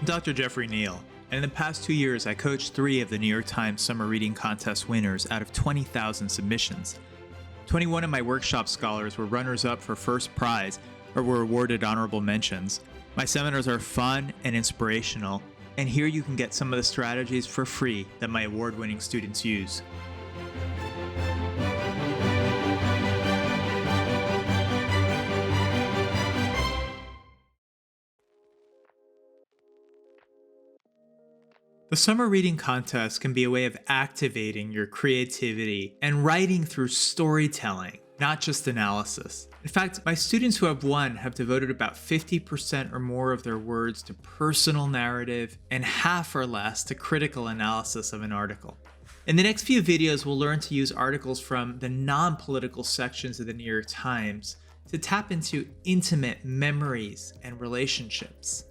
I'm Dr. Jeffrey Neal, and in the past 2 years, I coached 3 of the New York Times Summer Reading Contest winners out of 20,000 submissions. 21 of my workshop scholars were runners-up for first prize or were awarded honorable mentions. My seminars are fun and inspirational, and here you can get some of the strategies for free that my award-winning students use. The Summer Reading Contest can be a way of activating your creativity and writing through storytelling, not just analysis. In fact, my students who have won have devoted about 50% or more of their words to personal narrative and half or less to critical analysis of an article. In the next few videos, we'll learn to use articles from the non-political sections of the New York Times to tap into intimate memories and relationships.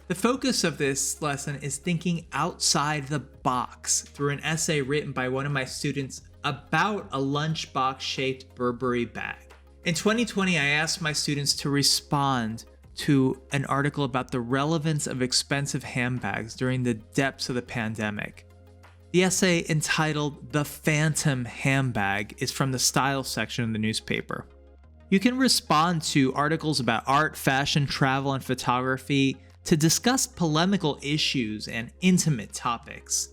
The focus of this lesson is thinking outside the box through an essay written by one of my students about a lunchbox-shaped Burberry bag. In 2020, I asked my students to respond to an article about the relevance of expensive handbags during the depths of the pandemic. The essay, entitled "The Phantom Handbag," is from the style section of the newspaper. You can respond to articles about art, fashion, travel, and photography to discuss polemical issues and intimate topics.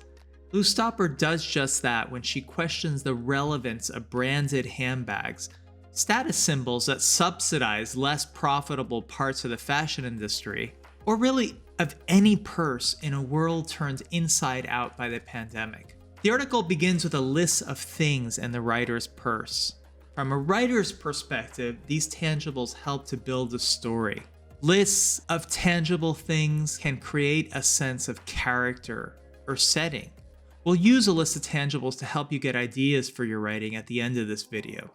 Lou Stopper does just that when she questions the relevance of branded handbags, status symbols that subsidize less profitable parts of the fashion industry, or really of any purse in a world turned inside out by the pandemic. The article begins with a list of things in the writer's purse. From a writer's perspective, these tangibles help to build a story. Lists of tangible things can create a sense of character or setting. We'll use a list of tangibles to help you get ideas for your writing at the end of this video.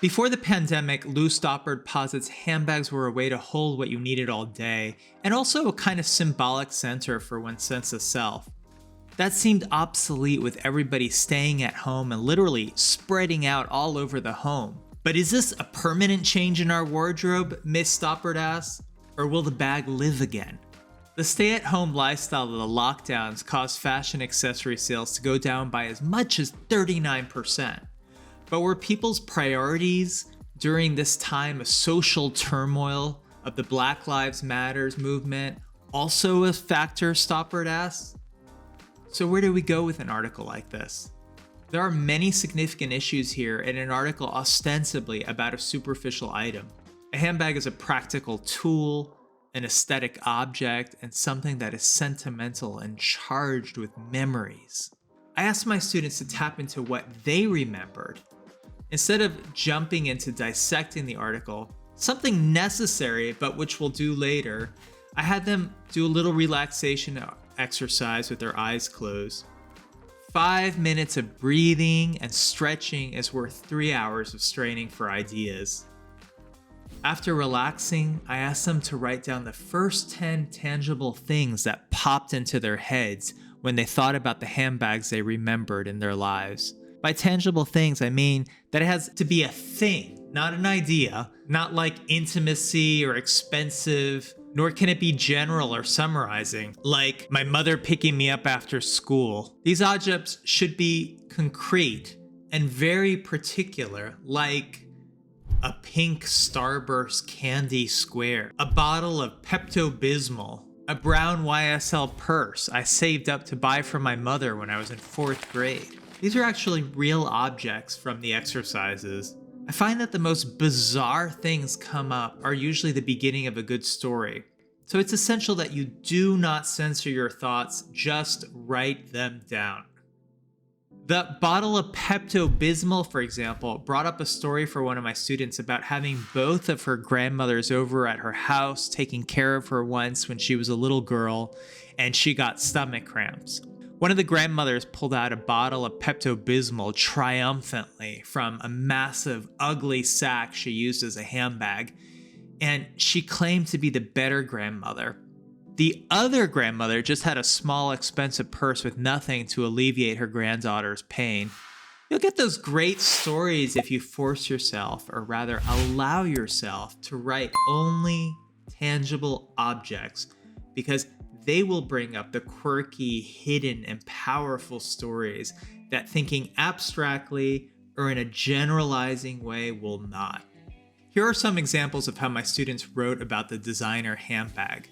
Before the pandemic, Lou Stoppard posits handbags were a way to hold what you needed all day, and also a kind of symbolic center for one's sense of self. That seemed obsolete with everybody staying at home and literally spreading out all over the home. But is this a permanent change in our wardrobe, Miss Stoppard asks, or will the bag live again? The stay-at-home lifestyle of the lockdowns caused fashion accessory sales to go down by as much as 39%. But were people's priorities during this time of social turmoil of the Black Lives Matter movement also a factor, Stoppard asks? So where do we go with an article like this? There are many significant issues here in an article ostensibly about a superficial item. A handbag is a practical tool, an aesthetic object, and something that is sentimental and charged with memories. I asked my students to tap into what they remembered. Instead of jumping into dissecting the article, something necessary but which we'll do later, I had them do a little relaxation exercise with their eyes closed. 5 minutes of breathing and stretching is worth 3 hours of straining for ideas. After relaxing, I asked them to write down the first 10 tangible things that popped into their heads when they thought about the handbags they remembered in their lives. By tangible things, I mean that it has to be a thing, not an idea, not like intimacy or expensive, nor can it be general or summarizing, like my mother picking me up after school. These objects should be concrete and very particular, like a pink Starburst candy square, a bottle of Pepto-Bismol, a brown YSL purse I saved up to buy for my mother when I was in 4th grade. These are actually real objects from the exercises. I find that the most bizarre things come up are usually the beginning of a good story. So it's essential that you do not censor your thoughts, just write them down. The bottle of Pepto-Bismol, for example, brought up a story for one of my students about having both of her grandmothers over at her house, taking care of her once when she was a little girl, and she got stomach cramps. One of the grandmothers pulled out a bottle of Pepto-Bismol triumphantly from a massive, ugly sack she used as a handbag, and she claimed to be the better grandmother. The other grandmother just had a small, expensive purse with nothing to alleviate her granddaughter's pain. You'll get those great stories if you force yourself, or rather allow yourself, to write only tangible objects, because they will bring up the quirky, hidden, and powerful stories that thinking abstractly or in a generalizing way will not. Here are some examples of how my students wrote about the designer handbag.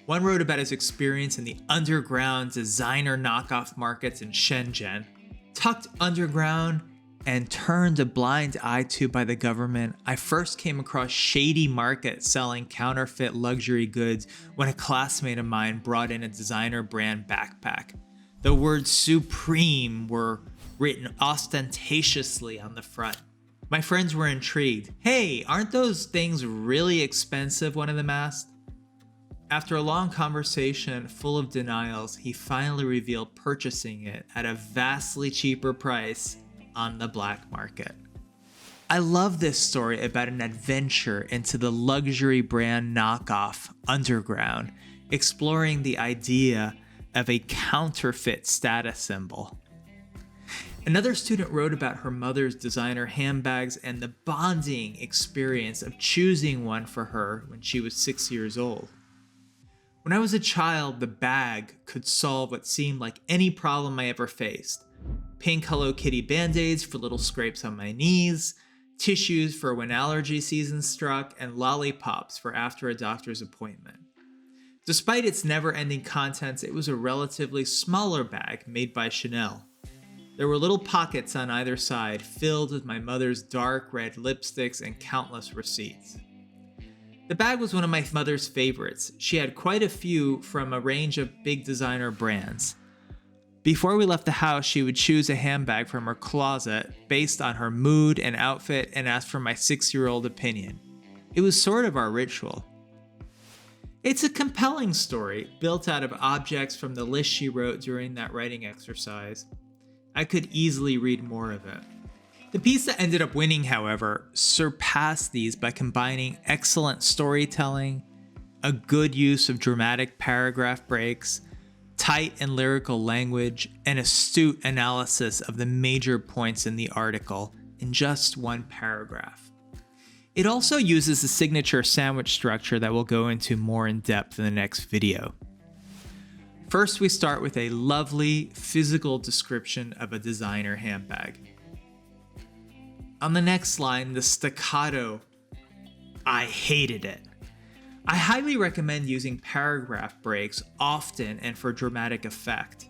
One wrote about his experience in the underground designer knockoff markets in Shenzhen. Tucked underground and turned a blind eye to by the government, I first came across shady markets selling counterfeit luxury goods when a classmate of mine brought in a designer brand backpack. The words Supreme were written ostentatiously on the front. My friends were intrigued. "Hey, aren't those things really expensive?" one of them asked. After a long conversation full of denials, he finally revealed purchasing it at a vastly cheaper price on the black market. I love this story about an adventure into the luxury brand knockoff underground, exploring the idea of a counterfeit status symbol. Another student wrote about her mother's designer handbags and the bonding experience of choosing one for her when she was 6 years old. "When I was a child, the bag could solve what seemed like any problem I ever faced. Pink Hello Kitty band-aids for little scrapes on my knees, tissues for when allergy season struck, and lollipops for after a doctor's appointment. Despite its never-ending contents, it was a relatively smaller bag made by Chanel. There were little pockets on either side filled with my mother's dark red lipsticks and countless receipts. The bag was one of my mother's favorites. She had quite a few from a range of big designer brands. Before we left the house, she would choose a handbag from her closet based on her mood and outfit and ask for my 6-year-old opinion. It was sort of our ritual." It's a compelling story built out of objects from the list she wrote during that writing exercise. I could easily read more of it. The piece that ended up winning, however, surpassed these by combining excellent storytelling, a good use of dramatic paragraph breaks, tight and lyrical language, and astute analysis of the major points in the article in just one paragraph. It also uses the signature sandwich structure that we'll go into more in depth in the next video. First, we start with a lovely physical description of a designer handbag. On the next line, the staccato, "I hated it." I highly recommend using paragraph breaks often and for dramatic effect.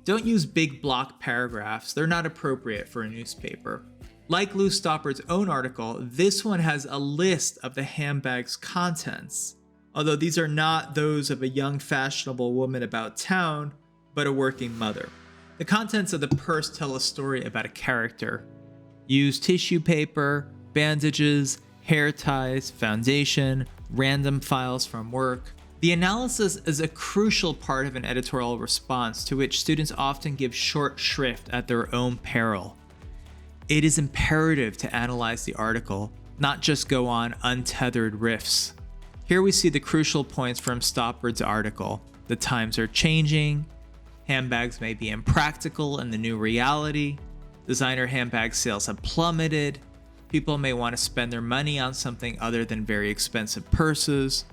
Don't use big block paragraphs, they're not appropriate for a newspaper. Like Lou Stoppard's own article, this one has a list of the handbag's contents, although these are not those of a young fashionable woman about town, but a working mother. The contents of the purse tell a story about a character. Use tissue paper, bandages, hair ties, foundation, random files from work. The analysis is a crucial part of an editorial response to which students often give short shrift at their own peril. It is imperative to analyze the article, not just go on untethered riffs. Here we see the crucial points from Stoppard's article. The times are changing, handbags may be impractical in the new reality, designer handbag sales have plummeted, people may want to spend their money on something other than very expensive purses.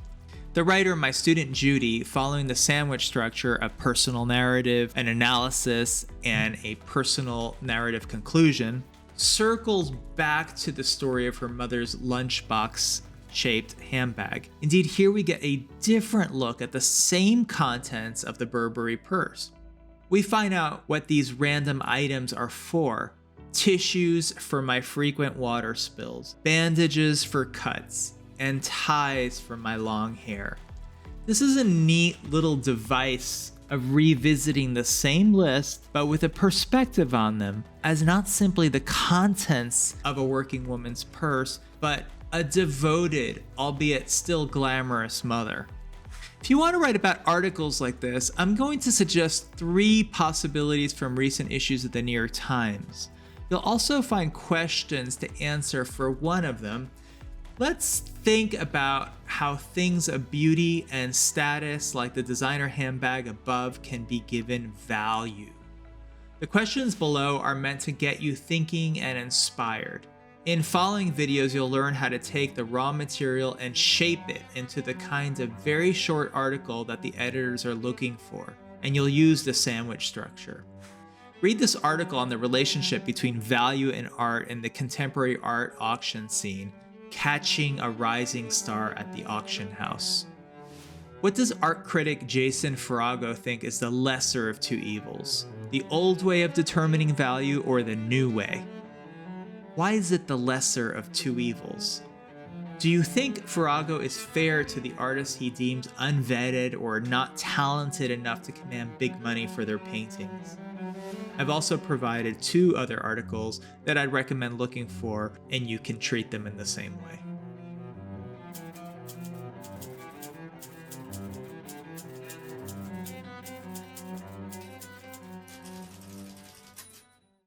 The writer, my student Judy, following the sandwich structure of personal narrative, an analysis, and a personal narrative conclusion, circles back to the story of her mother's lunchbox-shaped handbag. Indeed, here we get a different look at the same contents of the Burberry purse. We find out what these random items are for. Tissues for my frequent water spills, bandages for cuts, and ties for my long hair. This is a neat little device of revisiting the same list, but with a perspective on them as not simply the contents of a working woman's purse, but a devoted, albeit still glamorous mother. If you want to write about articles like this, I'm going to suggest 3 possibilities from recent issues of the New York Times. You'll also find questions to answer for one of them. Let's think about how things of beauty and status, like the designer handbag above, can be given value. The questions below are meant to get you thinking and inspired. In following videos, you'll learn how to take the raw material and shape it into the kind of very short article that the editors are looking for, and you'll use the sandwich structure. Read this article on the relationship between value and art in the contemporary art auction scene, catching a rising star at the auction house. What does art critic Jason Farago think is the lesser of two evils? The old way of determining value or the new way? Why is it the lesser of two evils? Do you think Farago is fair to the artists he deems unvetted or not talented enough to command big money for their paintings? I've also provided 2 other articles that I'd recommend looking for, and you can treat them in the same way.